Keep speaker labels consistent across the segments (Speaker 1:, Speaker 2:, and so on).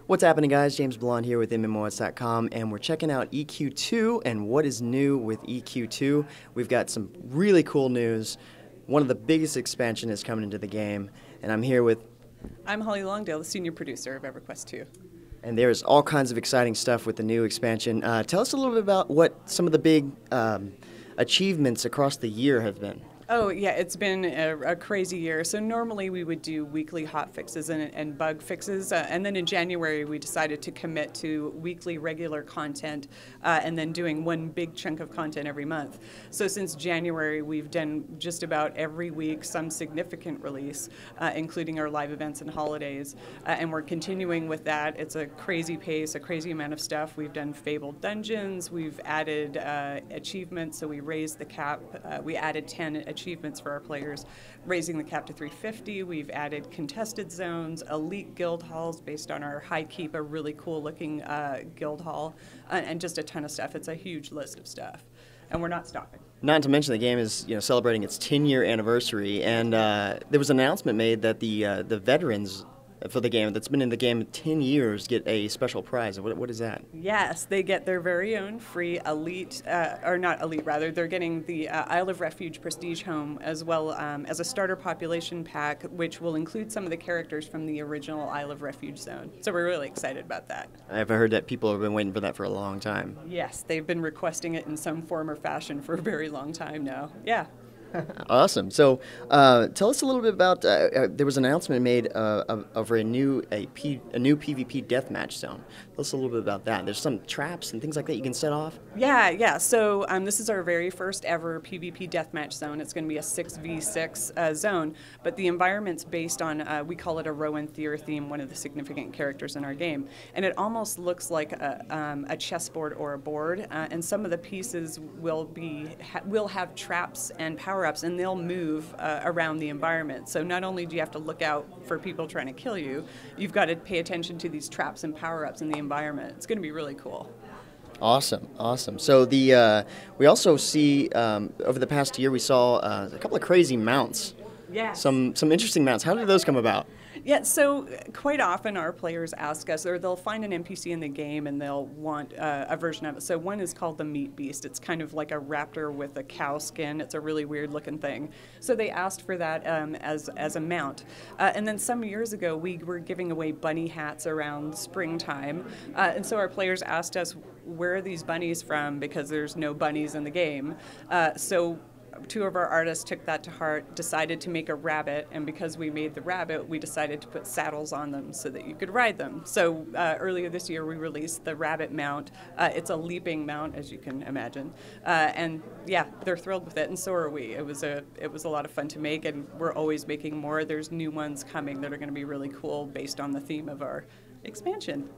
Speaker 1: What's happening, guys? James Blonde here with MMOHuts.com, and we're checking out EQII and what is new with EQII. We've got some really cool news. One of the biggest expansion is coming into the game, and I'm here with...
Speaker 2: I'm Holly Longdale, the senior producer of EverQuest II.
Speaker 1: And there's all kinds of exciting stuff with the new expansion. Tell us a little bit about what some of the big achievements across the year have been.
Speaker 2: Oh, yeah, it's been a crazy year. So normally we would do weekly hot fixes and bug fixes. And then in January, we decided to commit to weekly regular content and then doing one big chunk of content every month. So since January, we've done just about every week some significant release, including our live events and holidays. And we're continuing with that. It's a crazy pace, a crazy amount of stuff. We've done Fabled Dungeons. We've added achievements, so we raised the cap. We added 10 achievements for our players, raising the cap to 350. We've added contested zones, elite guild halls based on our high keep, a really cool looking guild hall, and just a ton of stuff. It's a huge list of stuff, and we're not stopping.
Speaker 1: Not to mention the game is celebrating its 10-year anniversary, and there was an announcement made that the veterans for the game that's been in the game 10 years get a special prize. What is that?
Speaker 2: Yes, they get their very own free elite, or not elite rather, they're getting the Isle of Refuge Prestige Home as well as a starter population pack, which will include some of the characters from the original Isle of Refuge zone. So we're really excited about that.
Speaker 1: I've heard that people have been waiting for that for a long time.
Speaker 2: Yes, they've been requesting it in some form or fashion for a very long time now. Yeah.
Speaker 1: Awesome. So tell us a little bit about, there was an announcement made over a new PvP deathmatch zone. Tell us a little bit about that. There's some traps and things like that you can set off?
Speaker 2: Yeah. So this is our very first ever PvP deathmatch zone. It's going to be a 6v6 zone, but the environment's based on, we call it a Rowan Thier theme, one of the significant characters in our game. And it almost looks like a chessboard or a board, and some of the pieces will have traps and power-ups, and they'll move around the environment. So not only do you have to look out for people trying to kill you, you've got to pay attention to these traps and power-ups in the environment. It's going to be really cool.
Speaker 1: Awesome. So we also see over the past year we saw a couple of crazy mounts.
Speaker 2: Yeah.
Speaker 1: Some interesting mounts. How did those come about?
Speaker 2: Yeah, so quite often our players ask us, or they'll find an NPC in the game and they'll want a version of it. So one is called the Meat Beast. It's kind of like a raptor with a cow skin. It's a really weird looking thing. So they asked for that as a mount. And then some years ago we were giving away bunny hats around springtime. And so our players asked us, where are these bunnies from? Because there's no bunnies in the game. So two of our artists took that to heart, decided to make a rabbit, and because we made the rabbit, we decided to put saddles on them so that you could ride them. So earlier this year, we released the rabbit mount. It's a leaping mount, as you can imagine, and yeah, they're thrilled with it, and so are we. It was a lot of fun to make, and we're always making more. There's new ones coming that are going to be really cool based on the theme of our expansion.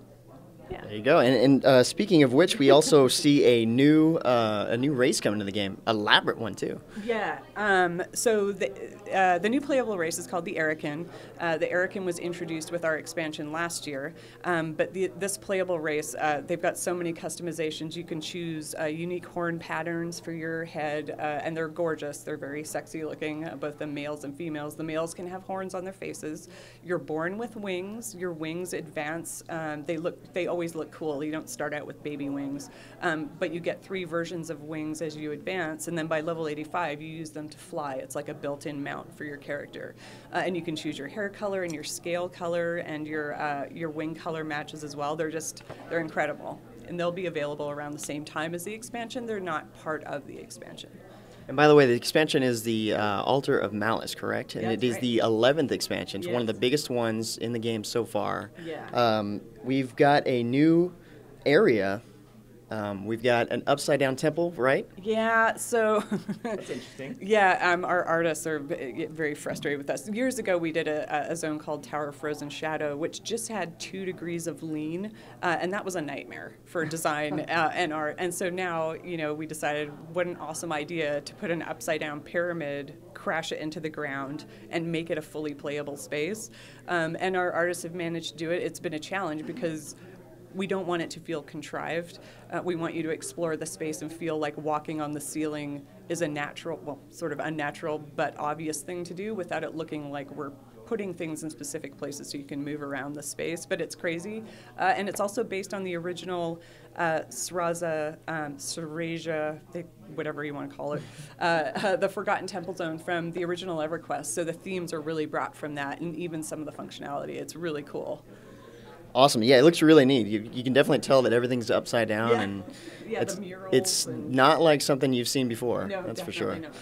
Speaker 2: Yeah. There
Speaker 1: you go. And speaking of which, we also see a new race coming to the game, elaborate one too.
Speaker 2: Yeah. So the new playable race is called the Aerakyn. The Aerakyn was introduced with our expansion last year, but this playable race, they've got so many customizations. You can choose unique horn patterns for your head, and they're gorgeous. They're very sexy looking, both the males and females. The males can have horns on their faces. You're born with wings. Your wings advance. They always look cool. You don't start out with baby wings, but you get 3 versions of wings as you advance, and then by level 85 you use them to fly. It's like a built-in mount for your character, and you can choose your hair color and your scale color, and your wing color matches as well. They're incredible, and they'll be available around the same time as the expansion. They're not part of the expansion.
Speaker 1: And by the way, the expansion is the Altar of Malice, correct? And it is
Speaker 2: right.
Speaker 1: The 11th expansion. It's
Speaker 2: Yes.
Speaker 1: one of the biggest ones in the game so far.
Speaker 2: Yeah.
Speaker 1: We've got a new area. We've got an upside-down temple, right?
Speaker 2: Yeah, so
Speaker 1: That's interesting.
Speaker 2: Yeah, our artists are very frustrated with us. Years ago, we did a zone called Tower of Frozen Shadow, which just had 2 degrees of lean, and that was a nightmare for design and art. And so now, we decided what an awesome idea to put an upside-down pyramid, crash it into the ground, and make it a fully playable space. And our artists have managed to do it. It's been a challenge because we don't want it to feel contrived. We want you to explore the space and feel like walking on the ceiling is a natural, well, sort of unnatural but obvious thing to do without it looking like we're putting things in specific places so you can move around the space, but it's crazy. And it's also based on the original Sraza, whatever you want to call it, the Forgotten Temple Zone from the original EverQuest. So the themes are really brought from that, and even some of the functionality. It's really cool.
Speaker 1: Awesome. Yeah, it looks really neat. You can definitely tell that everything's upside down, and
Speaker 2: the murals.
Speaker 1: It's not like something you've seen before.
Speaker 2: No,
Speaker 1: that's for sure.
Speaker 2: not.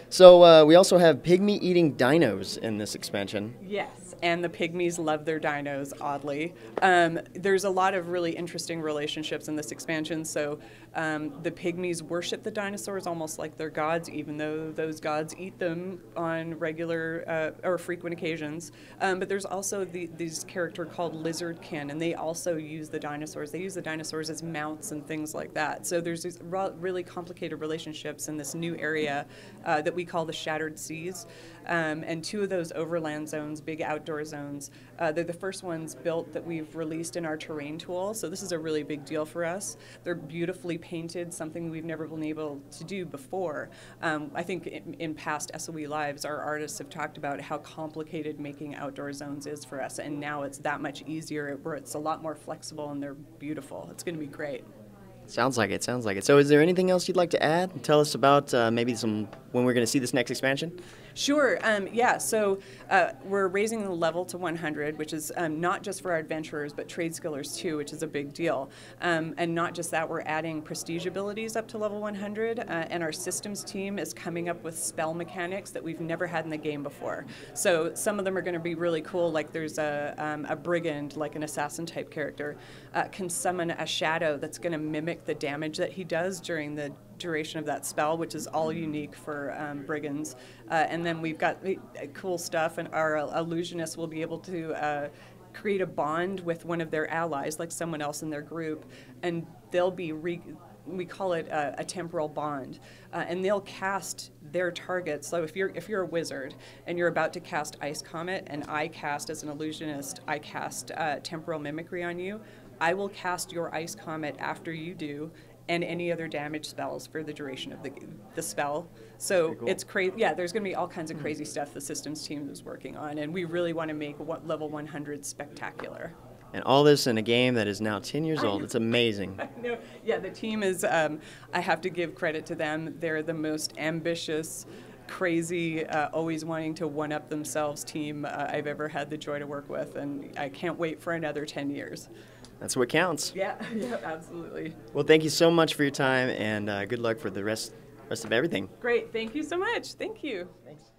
Speaker 1: So we also have pygmy-eating dinos in this expansion.
Speaker 2: Yes, and the pygmies love their dinos, oddly. There's a lot of really interesting relationships in this expansion. So the pygmies worship the dinosaurs almost like they're gods, even though those gods eat them on regular or frequent occasions. But there's also these character called Lizardkin, and they also use the dinosaurs. They use the dinosaurs as mounts and things like that. So there's these really complicated relationships in this new area that we call the Shattered Seas. And two of those Overland zones, big outdoor zones, they're the first ones built that we've released in our terrain tool. So this is a really big deal for us. They're beautifully painted, something we've never been able to do before. I think in past SOE lives, our artists have talked about how complicated making outdoor zones is for us, and now it's that much easier, where it's a lot more flexible and they're beautiful. It's going to be great.
Speaker 1: Sounds like it. Sounds like it. So is there anything else you'd like to add? Tell us about maybe when we're going to see this next expansion?
Speaker 2: Sure. Yeah. So we're raising the level to 100, which is not just for our adventurers, but trade skillers too, which is a big deal. And not just that, we're adding prestige abilities up to level 100, and our systems team is coming up with spell mechanics that we've never had in the game before. So some of them are going to be really cool. Like there's a brigand, like an assassin type character, can summon a shadow that's going to mimic the damage that he does during the duration of that spell, which is all unique for brigands. And then we've got cool stuff, and our illusionists will be able to create a bond with one of their allies, like someone else in their group, and they'll be we call it a temporal bond, and they'll cast their targets. So if you're a wizard and you're about to cast Ice Comet, and I cast as an illusionist, I cast temporal mimicry on you, I will cast your Ice Comet after you do, and any other damage spells for the duration of the spell. So cool. It's crazy. Yeah, there's going to be all kinds of crazy stuff the systems team is working on, and we really want to make level 100 spectacular.
Speaker 1: And all this in a game that is now 10 years old. It's amazing.
Speaker 2: I know. Yeah, the team is, I have to give credit to them. They're the most ambitious, crazy, always wanting to one-up themselves team I've ever had the joy to work with, and I can't wait for another 10 years.
Speaker 1: That's what counts.
Speaker 2: Yeah, absolutely.
Speaker 1: Well, thank you so much for your time, and good luck for the rest of everything.
Speaker 2: Great. Thank you so much. Thank you.
Speaker 1: Thanks.